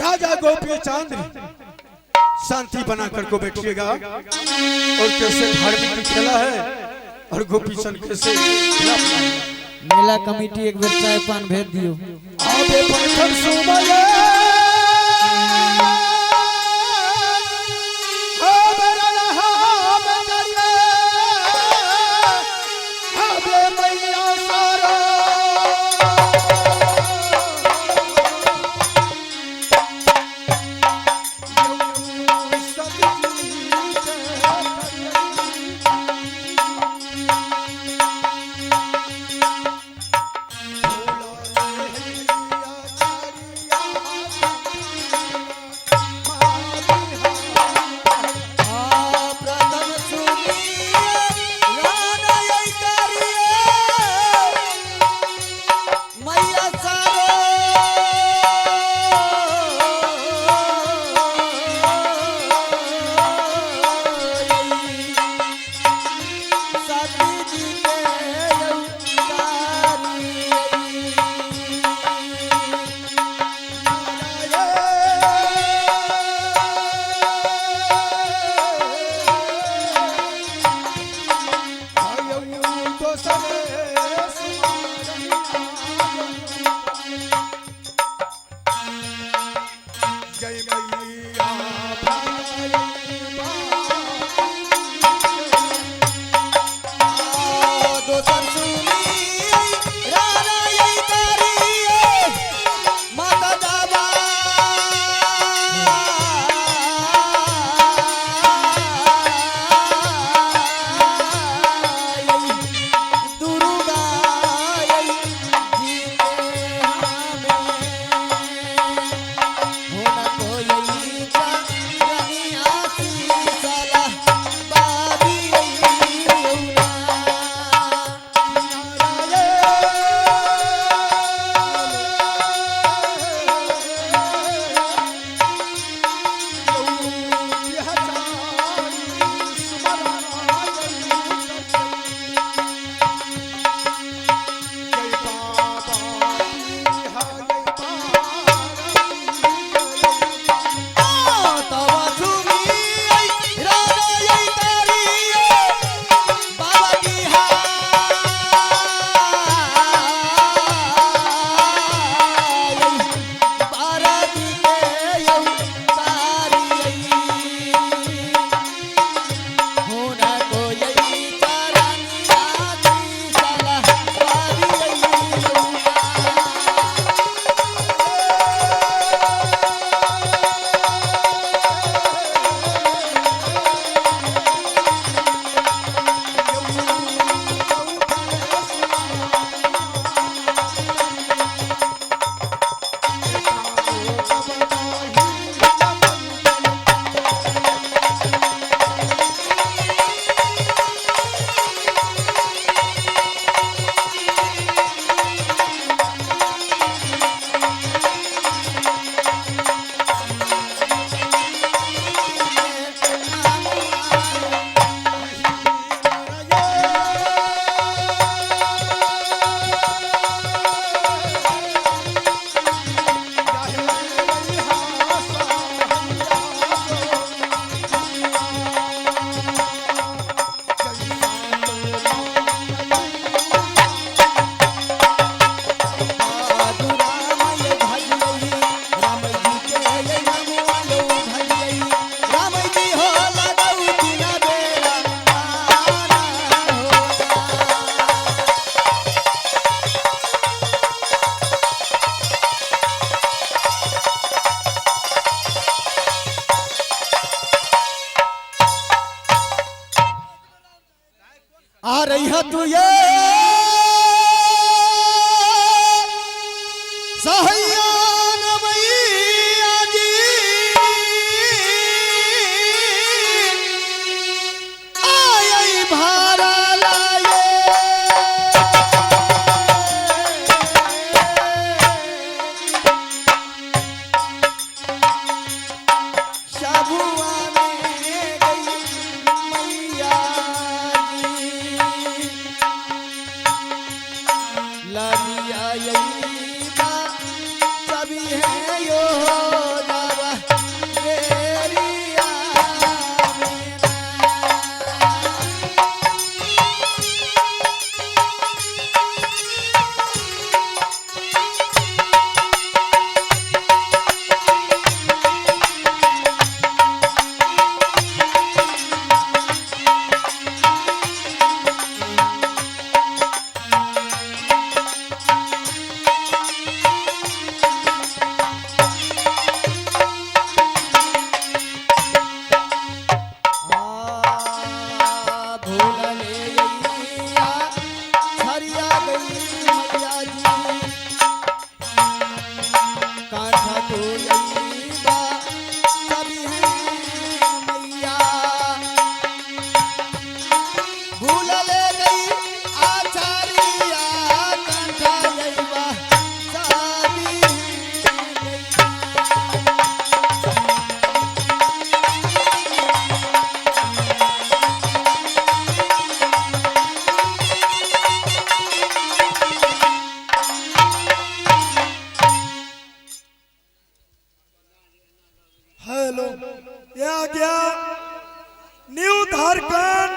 राजा गोपी चांद शांति बनाकर को बैठिएगा। और कैसे धार्मिक खेला है और गोपी चंद कैसे मेला कमेटी एक बेर चाय पान भेज दियो। आबे पंखन सुमले दुरु तू ये सहयान मैया जी आई भारा लाए शाबुआ में गई मैया जी लालिया यही बा सभी है यो जावा मेरिया हेलो, यह गया new Jharkhand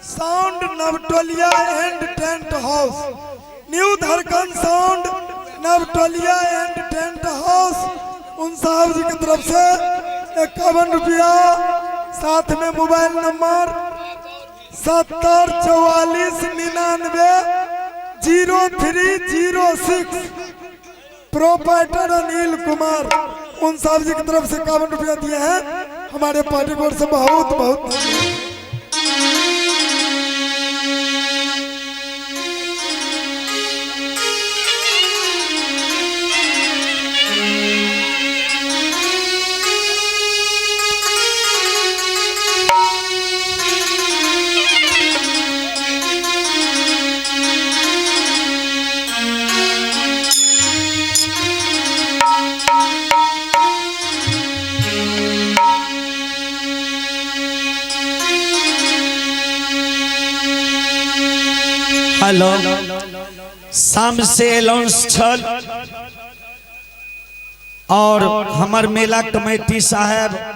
sound Navatoliya and tent house. New Jharkhand sound Navatoliya and tent house उन साहब जी की तरफ से 51 रुपया, साथ में mobile number 7044990306, proprietor Anil Kumar, उन साहब जी की तरफ से 51 रुपया दिए हैं। हमारे पार्टी बोर्ड से बहुत बहुत हेलो, शाम से लॉन्च छल और हमर मेला कमेटी साहब